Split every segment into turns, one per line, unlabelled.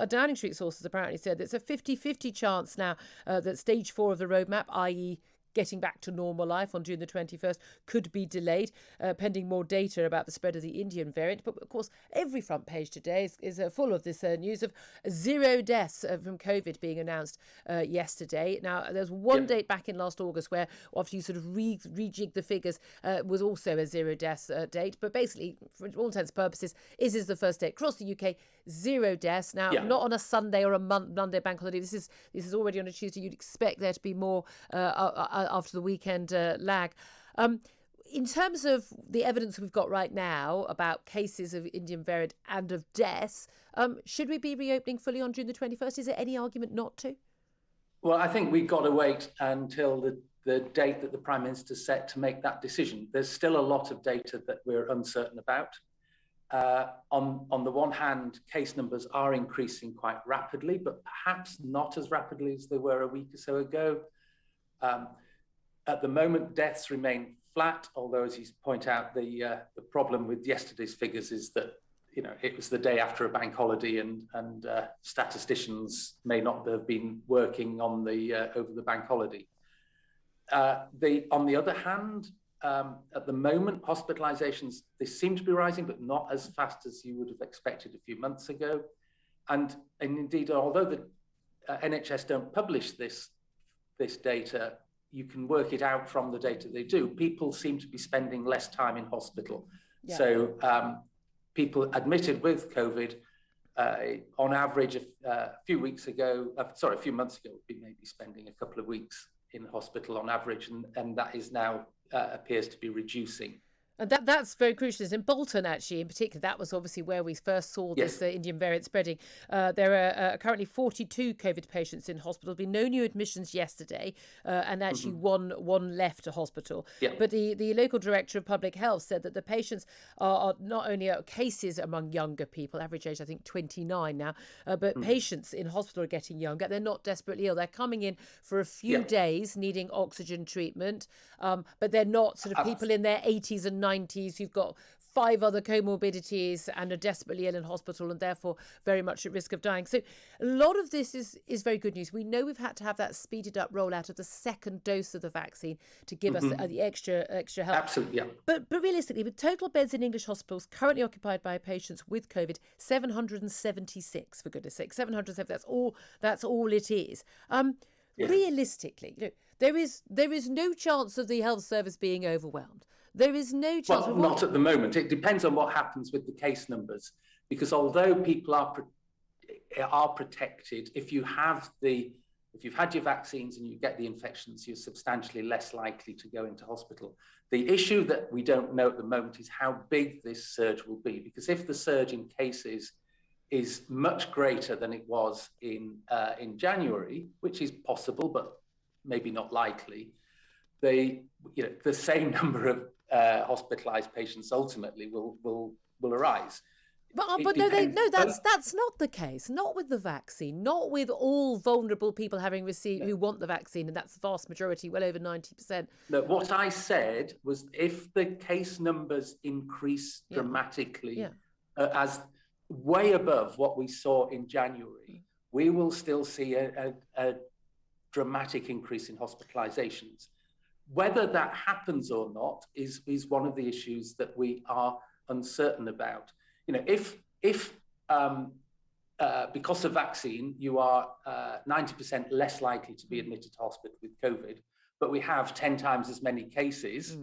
Downing Street sources apparently said it's a 50-50 chance now that stage 4 of the roadmap, i.e. getting back to normal life on June the 21st, could be delayed, pending more data about the spread of the Indian variant. But of course, every front page today is full of this news of 0 deaths from COVID being announced yesterday. Now, there's one date back in last August where, after you sort of rejig the figures, was also a 0 deaths date. But basically, for all intents and purposes, is the first date across the UK, 0 deaths. Now, not on a Sunday or a Monday bank holiday. This is already on a Tuesday. You'd expect there to be more after the weekend lag. In terms of the evidence we've got right now about cases of Indian variant and of deaths, should we be reopening fully on June the 21st? Is there any argument not to?
Well, I think we've got to wait until the date that the Prime Minister set to make that decision. There's still a lot of data that we're uncertain about. On the one hand, case numbers are increasing quite rapidly, but perhaps not as rapidly as they were a week or so ago. At the moment, deaths remain flat, although, as you point out, the problem with yesterday's figures is that it was the day after a bank holiday, and statisticians may not have been working on over the bank holiday. On the other hand, at the moment, hospitalizations, they seem to be rising, but not as fast as you would have expected a few months ago. And indeed, although the NHS don't publish this data, you can work it out from the data they do. People seem to be spending less time in hospital. Yeah. So people admitted with COVID, on average, a few months ago, would be maybe spending a couple of weeks in hospital on average, and that is now appears to be reducing.
And that's very crucial. In Bolton, actually, in particular, that was obviously where we first saw this Indian variant spreading. There are currently 42 COVID patients in hospital. There have been no new admissions yesterday, and actually one left a hospital. Yeah. But the local director of public health said that the patients are not only cases among younger people, average age, I think, 29 now, but patients in hospital are getting younger. They're not desperately ill. They're coming in for a few days needing oxygen treatment, but they're not sort of people in their 80s and 90s who've got 5 other comorbidities and are desperately ill in hospital and therefore very much at risk of dying. So a lot of this is very good news. We know we've had to have that speeded up rollout of the second dose of the vaccine to give us the extra help. Absolutely, yeah. But realistically, with total beds in English hospitals currently occupied by patients with COVID, 776, for goodness sake, 770, that's all it is. Realistically, there is no chance of the health service being overwhelmed. There is no chance.
Well, not at the moment. It depends on what happens with the case numbers, because although people are protected, if you've had your vaccines and you get the infections, you're substantially less likely to go into hospital. The issue that we don't know at the moment is how big this surge will be, because if the surge in cases is much greater than it was in January, which is possible but maybe not likely, the same number of hospitalized patients ultimately will arise.
But that's not the case. Not with the vaccine. Not with all vulnerable people having received who want the vaccine, and that's the vast majority, well over 90%.
No, what I said was if the case numbers increase dramatically, as way above what we saw in January, we will still see a dramatic increase in hospitalizations. Whether that happens or not is one of the issues that we are uncertain about. If because of vaccine, you are 90% less likely to be admitted to hospital with COVID, but we have 10 times as many cases,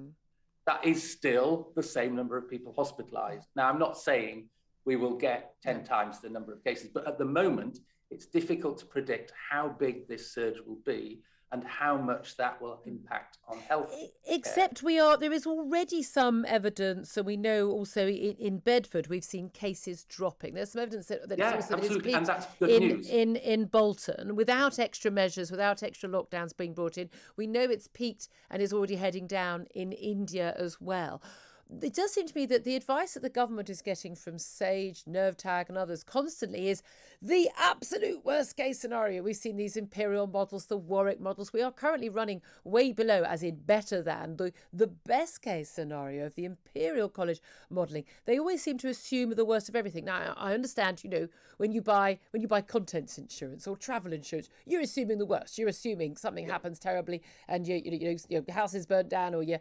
that is still the same number of people hospitalized. Now, I'm not saying we will get 10 times the number of cases, but at the moment, it's difficult to predict how big this surge will be and how much that will impact on health.
Except there is already some evidence, and we know also in Bedford we've seen cases dropping. There's some evidence that it's also peaked
and that's good news.
in Bolton without extra measures, without extra lockdowns being brought in. We know it's peaked and is already heading down in India as well. it does seem to me that the advice that the government is getting from SAGE, NERVTAG and others constantly is the absolute worst case scenario. We've seen these Imperial models, the Warwick models. We are currently running way below, as in better than, the best case scenario of the Imperial College modelling. They always seem to assume the worst of everything. Now, I understand, when you buy contents insurance or travel insurance, you're assuming the worst. You're assuming something happens terribly and your house is burnt down, or you're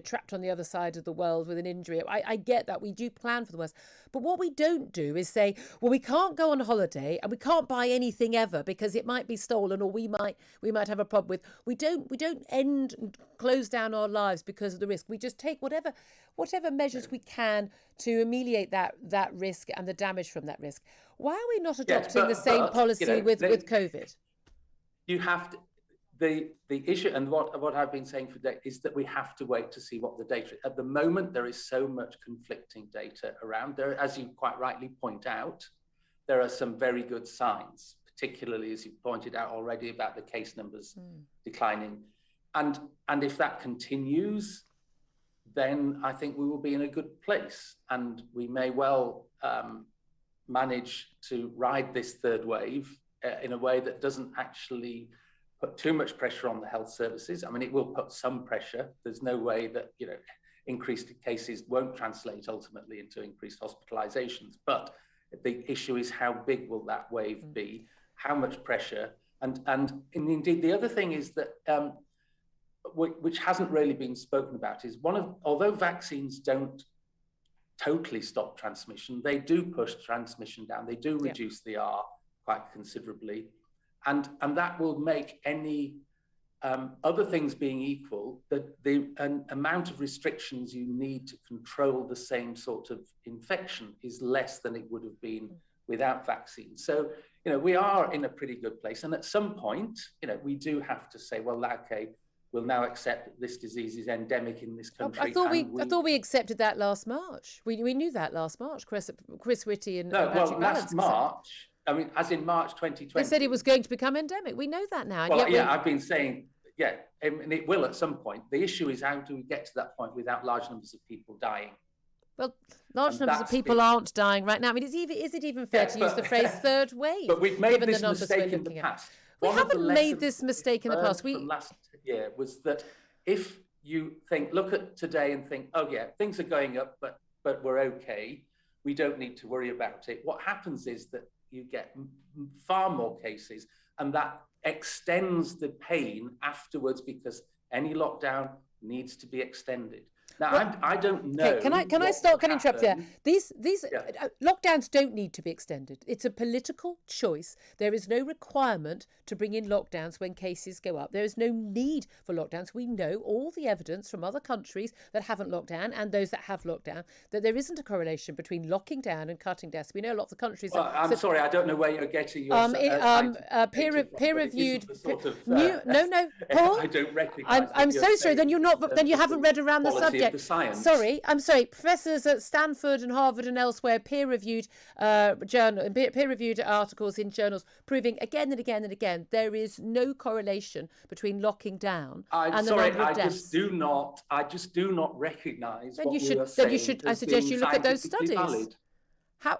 trapped on the other side of the world with an injury. I get that. We do plan for the worst. But what we don't do is say, well, we can't go on holiday and we can't buy anything ever because it might be stolen, or we might have a problem with. We don't end and close down our lives because of the risk. We just take whatever measures we can to ameliorate that risk and the damage from that risk. Why are we not adopting the same policy with COVID?
You have to. The issue, and what I've been saying for days, is that we have to wait to see what the data is. At the moment, there is so much conflicting data around. There, as you quite rightly point out, there are some very good signs, particularly as you pointed out already about the case numbers declining. And if that continues, then I think we will be in a good place, and we may well manage to ride this third wave in a way that doesn't actually put too much pressure on the health services. I mean, it will put some pressure. There's no way that, increased cases won't translate ultimately into increased hospitalizations. But the issue is, how big will that wave be? How much pressure? And indeed, the other thing is that, which hasn't really been spoken about, is although vaccines don't totally stop transmission, they do push transmission down. They do reduce the R quite considerably. And that will make any other things being equal, that the amount of restrictions you need to control the same sort of infection is less than it would have been without vaccines. So, we are in a pretty good place. And at some point, we do have to say, well, okay, we'll now accept that this disease is endemic in this country.
I thought we accepted that last March. We knew that last March. Chris Whitty and
last March. I mean, as in March 2020.
They said it was going to become endemic. We know that now.
I've been saying, and it will at some point. The issue is, how do we get to that point without large numbers of people dying?
Well, large numbers of people aren't dying right now. I mean, is it even fair to use the phrase third wave?
But we've made this mistake in the past.
We haven't made this mistake in the past.
From last year was that if you look at today and think, oh yeah, things are going up, but we're okay, we don't need to worry about it. What happens is that you get far more cases, and that extends the pain afterwards, because any lockdown needs to be extended. Now, I don't know.
Okay, can I interrupt there? These lockdowns don't need to be extended. It's a political choice. There is no requirement to bring in lockdowns when cases go up. There is no need for lockdowns. We know all the evidence from other countries that haven't locked down and those that have locked down, that there isn't a correlation between locking down and cutting deaths. We know lots of countries.
I'm sorry, I don't know where you're getting your
peer-reviewed. No, Paul.
I don't recognise.
I'm so sorry. Then you haven't read around the subject. Sorry, I'm sorry. Professors at Stanford and Harvard and elsewhere peer-reviewed peer-reviewed articles in journals proving again and again and again there is no correlation between locking down and the number of deaths.
I just do not recognise what
you are saying. I suggest you look at those studies. Valid. How?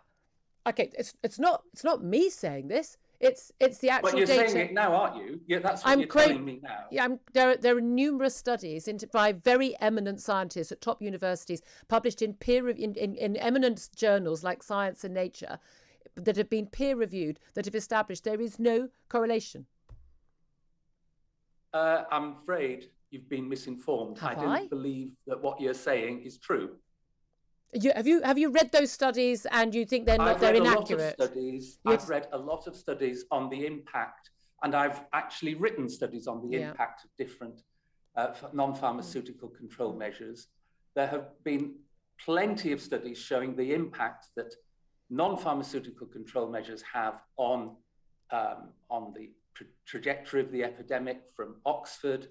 Okay, it's not me saying this. It's the actual data.
But you're saying it now, aren't you? Yeah, that's what you're telling me now.
Yeah, there are numerous studies by very eminent scientists at top universities, published in in eminent journals like Science and Nature, that have been peer-reviewed, that have established there is no correlation.
I'm afraid you've been misinformed. I don't believe that what you're saying is true.
Have you read those studies and you think they're inaccurate?
I've read a lot of studies on the impact, and I've actually written studies on the impact of different non-pharmaceutical control measures. There have been plenty of studies showing the impact that non-pharmaceutical control measures have on the trajectory of the epidemic, from Oxford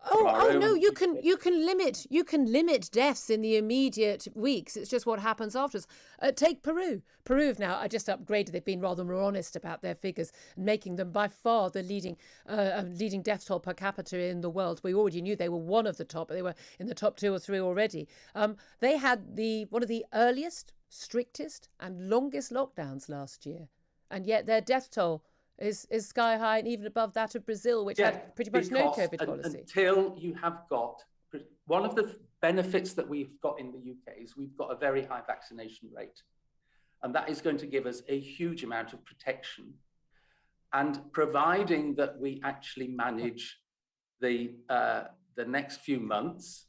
Oh no! You can limit deaths in the immediate weeks. It's just what happens afterwards. Take Peru. Peru have now just upgraded. They've been rather more honest about their figures, making them by far the leading death toll per capita in the world. We already knew they were one of the top. They were in the top 2 or 3 already. They had one of the earliest, strictest, and longest lockdowns last year, and yet their death toll is sky high and even above that of Brazil, which had pretty much no COVID policy.
Until you have got, one of the benefits that we've got in the UK is we've got a very high vaccination rate. And that is going to give us a huge amount of protection. And providing that we actually manage the next few months,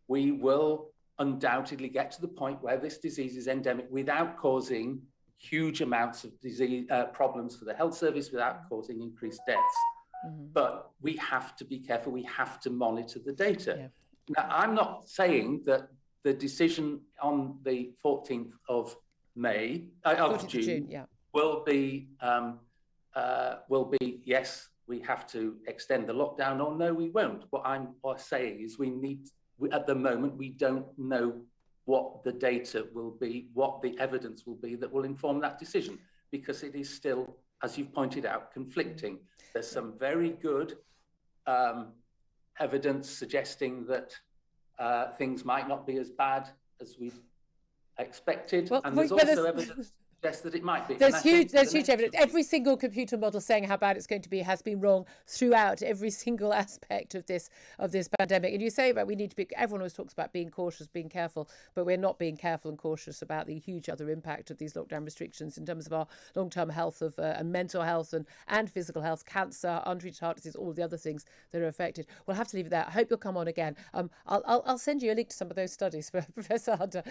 we will undoubtedly get to the point where this disease is endemic without causing huge amounts of disease problems for the health service, without causing increased deaths. But we have to be careful. We have to monitor the data. Yeah. Now, I'm not saying that the decision on the 14th of June will be yes, we have to extend the lockdown, or no, we won't. What I'm saying is at the moment, we don't know what the data will be, what the evidence will be that will inform that decision, because it is still, as you've pointed out, conflicting. There's some very good evidence suggesting that things might not be as bad as we've expected, and there's also evidence suggests that it might be.
There's huge evidence. Every single computer model saying how bad it's going to be has been wrong throughout every single aspect of this pandemic. And you say about everyone always talks about being cautious, being careful, but we're not being careful and cautious about the huge other impact of these lockdown restrictions in terms of our long-term health of mental health and physical health, cancer, untreated heart disease, all the other things that are affected. We'll have to leave it there. I hope you'll come on again. I'll send you a link to some of those studies for Professor Hunter.